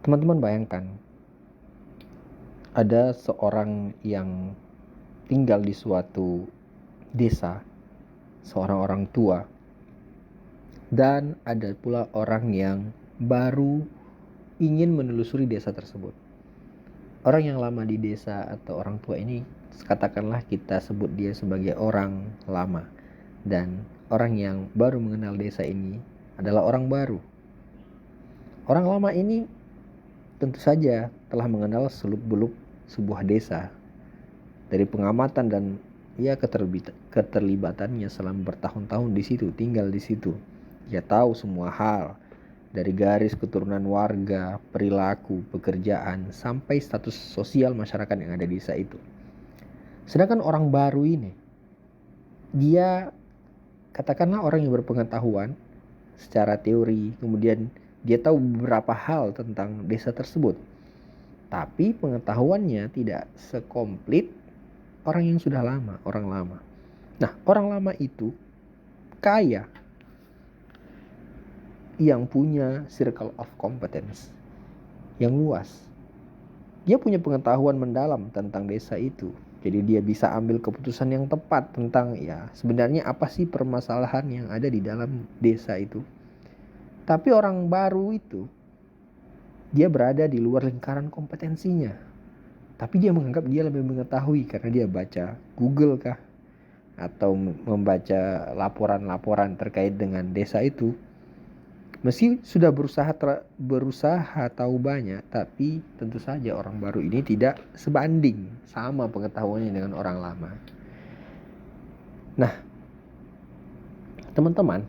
Teman-teman bayangkan, ada seorang yang tinggal di suatu desa, seorang orang tua, dan ada pula orang yang baru ingin menelusuri desa tersebut. Orang yang lama di desa atau orang tua ini, katakanlah kita sebut dia sebagai orang lama, dan orang yang baru mengenal desa ini adalah orang baru. Orang lama ini tentu saja telah mengenal seluk-beluk sebuah desa dari pengamatan dan keterlibatannya selama bertahun-tahun di situ, tinggal di situ. Dia tahu semua hal, dari garis keturunan warga, perilaku, pekerjaan, sampai status sosial masyarakat yang ada di desa itu. Sedangkan orang baru ini, dia katakanlah orang yang berpengetahuan secara teori, kemudian dia tahu beberapa hal tentang desa tersebut. Tapi pengetahuannya tidak sekomplit orang yang sudah lama, orang lama. Nah, orang lama itu kaya, yang punya circle of competence yang luas. Dia punya pengetahuan mendalam tentang desa itu. Jadi dia bisa ambil keputusan yang tepat tentang sebenarnya apa sih permasalahan yang ada di dalam desa itu. Tapi orang baru itu, dia berada di luar lingkaran kompetensinya. Tapi dia menganggap dia lebih mengetahui karena dia baca Google kah, atau membaca laporan-laporan terkait dengan desa itu. Meski sudah berusaha tahu banyak, tapi tentu saja orang baru ini tidak sebanding sama pengetahuannya dengan orang lama. Nah, teman-teman,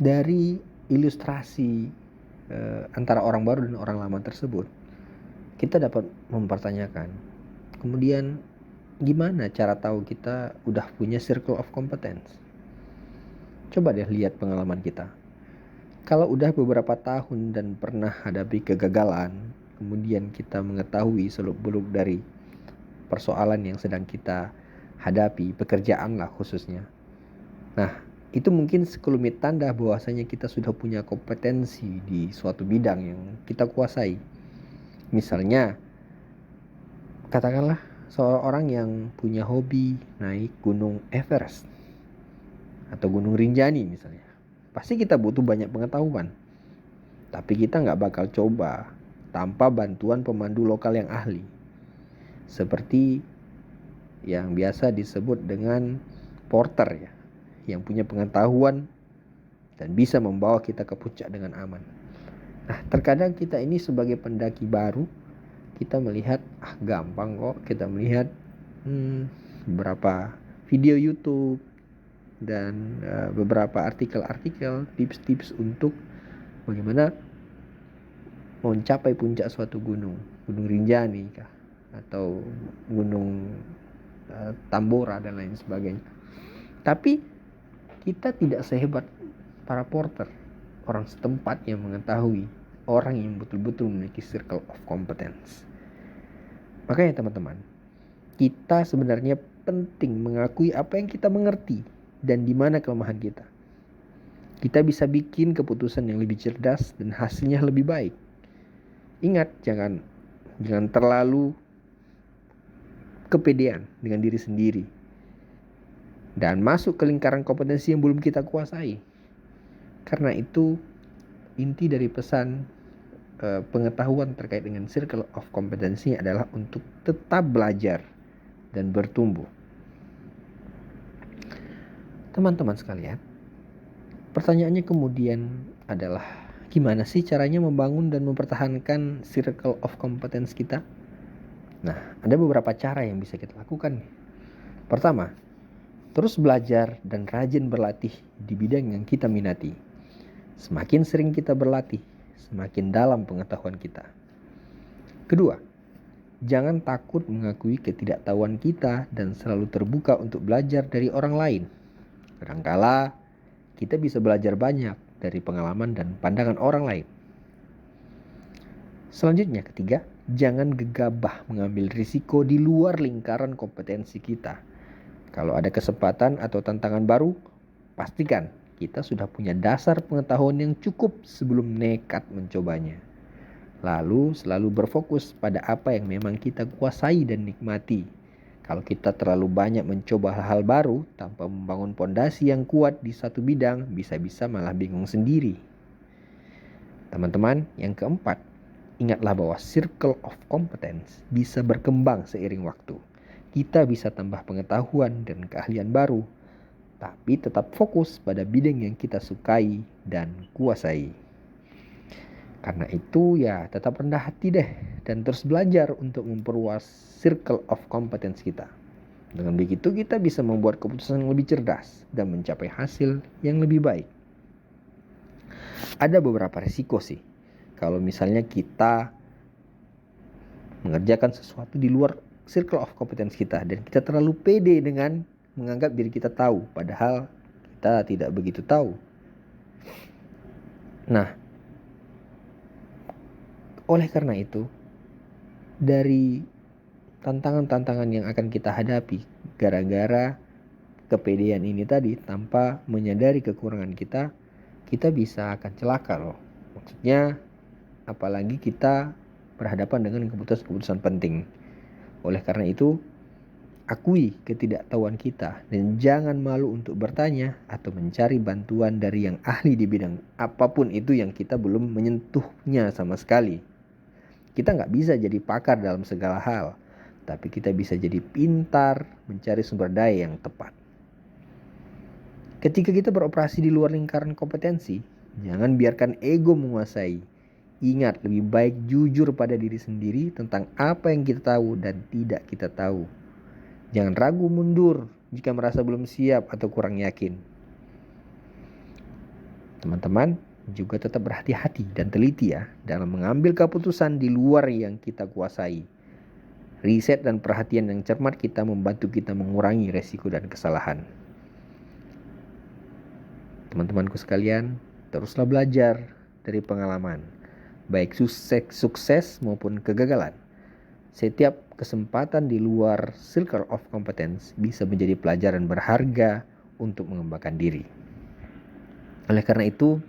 dari ilustrasi antara orang baru dan orang lama tersebut, kita dapat mempertanyakan, kemudian gimana cara tahu kita udah punya circle of competence? Coba deh lihat pengalaman kita. Kalau udah beberapa tahun dan pernah hadapi kegagalan, kemudian kita mengetahui seluk-beluk dari persoalan yang sedang kita hadapi, pekerjaan lah khususnya. Nah, itu mungkin sekelumit tanda bahwasanya kita sudah punya kompetensi di suatu bidang yang kita kuasai. Misalnya, katakanlah seorang yang punya hobi naik gunung Everest atau gunung Rinjani misalnya. Pasti kita butuh banyak pengetahuan. Tapi kita nggak bakal coba tanpa bantuan pemandu lokal yang ahli. Seperti yang biasa disebut dengan porter ya, yang punya pengetahuan dan bisa membawa kita ke puncak dengan aman. Nah, terkadang kita ini sebagai pendaki baru, kita melihat gampang kok. Kita melihat beberapa video YouTube dan beberapa artikel-artikel, tips-tips untuk bagaimana mencapai puncak suatu gunung Rinjani kah, atau gunung Tambora dan lain sebagainya. Tapi kita tidak sehebat para porter, orang setempat yang mengetahui, orang yang betul-betul memiliki circle of competence. Makanya teman-teman, kita sebenarnya penting mengakui apa yang kita mengerti dan di mana kelemahan kita. Kita bisa bikin keputusan yang lebih cerdas dan hasilnya lebih baik. Ingat, jangan terlalu kepedean dengan diri sendiri dan masuk ke lingkaran kompetensi yang belum kita kuasai. Karena itu inti dari pesan pengetahuan terkait dengan circle of kompetensi adalah untuk tetap belajar dan bertumbuh. Teman-teman sekalian, pertanyaannya kemudian adalah, gimana sih caranya membangun dan mempertahankan circle of competence kita? Nah, ada beberapa cara yang bisa kita lakukan. Pertama, terus belajar dan rajin berlatih di bidang yang kita minati. Semakin sering kita berlatih, semakin dalam pengetahuan kita. Kedua, jangan takut mengakui ketidaktahuan kita dan selalu terbuka untuk belajar dari orang lain. Kadangkala kita bisa belajar banyak dari pengalaman dan pandangan orang lain. Selanjutnya, ketiga, jangan gegabah mengambil risiko di luar lingkaran kompetensi kita. Kalau ada kesempatan atau tantangan baru, pastikan kita sudah punya dasar pengetahuan yang cukup sebelum nekat mencobanya. Lalu selalu berfokus pada apa yang memang kita kuasai dan nikmati. Kalau kita terlalu banyak mencoba hal-hal baru tanpa membangun pondasi yang kuat di satu bidang, bisa-bisa malah bingung sendiri. Teman-teman, yang keempat, ingatlah bahwa circle of competence bisa berkembang seiring waktu. Kita bisa tambah pengetahuan dan keahlian baru, tapi tetap fokus pada bidang yang kita sukai dan kuasai. Karena itu ya tetap rendah hati deh dan terus belajar untuk memperluas circle of competence kita. Dengan begitu kita bisa membuat keputusan yang lebih cerdas dan mencapai hasil yang lebih baik. Ada beberapa risiko sih kalau misalnya kita mengerjakan sesuatu di luar circle of competence kita dan kita terlalu pede dengan menganggap diri kita tahu, padahal kita tidak begitu tahu. Nah, oleh karena itu, dari tantangan-tantangan yang akan kita hadapi gara-gara kepedean ini tadi, tanpa menyadari kekurangan kita, kita bisa akan celaka loh. Maksudnya, apalagi kita berhadapan dengan keputusan-keputusan penting. Oleh karena itu, akui ketidaktahuan kita dan jangan malu untuk bertanya atau mencari bantuan dari yang ahli di bidang apapun itu yang kita belum menyentuhnya sama sekali. Kita nggak bisa jadi pakar dalam segala hal, tapi kita bisa jadi pintar mencari sumber daya yang tepat. Ketika kita beroperasi di luar lingkaran kompetensi, jangan biarkan ego menguasai. Ingat, lebih baik jujur pada diri sendiri tentang apa yang kita tahu dan tidak kita tahu. Jangan ragu mundur jika merasa belum siap atau kurang yakin. Teman-teman, juga tetap berhati-hati dan teliti ya dalam mengambil keputusan di luar yang kita kuasai. Riset dan perhatian yang cermat kita membantu kita mengurangi resiko dan kesalahan. Teman-temanku sekalian, teruslah belajar dari pengalaman, baik sukses maupun kegagalan. Setiap kesempatan di luar circle of competence bisa menjadi pelajaran berharga untuk mengembangkan diri. Oleh karena itu,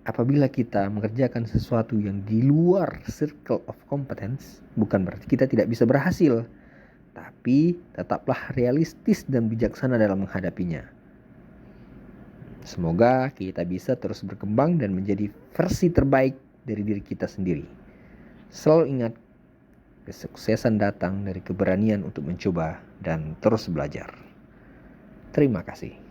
apabila kita mengerjakan sesuatu yang di luar circle of competence, bukan berarti kita tidak bisa berhasil, tapi tetaplah realistis dan bijaksana dalam menghadapinya. Semoga kita bisa terus berkembang dan menjadi versi terbaik dari diri kita sendiri. Selalu ingat, kesuksesan datang dari keberanian untuk mencoba dan terus belajar. Terima kasih.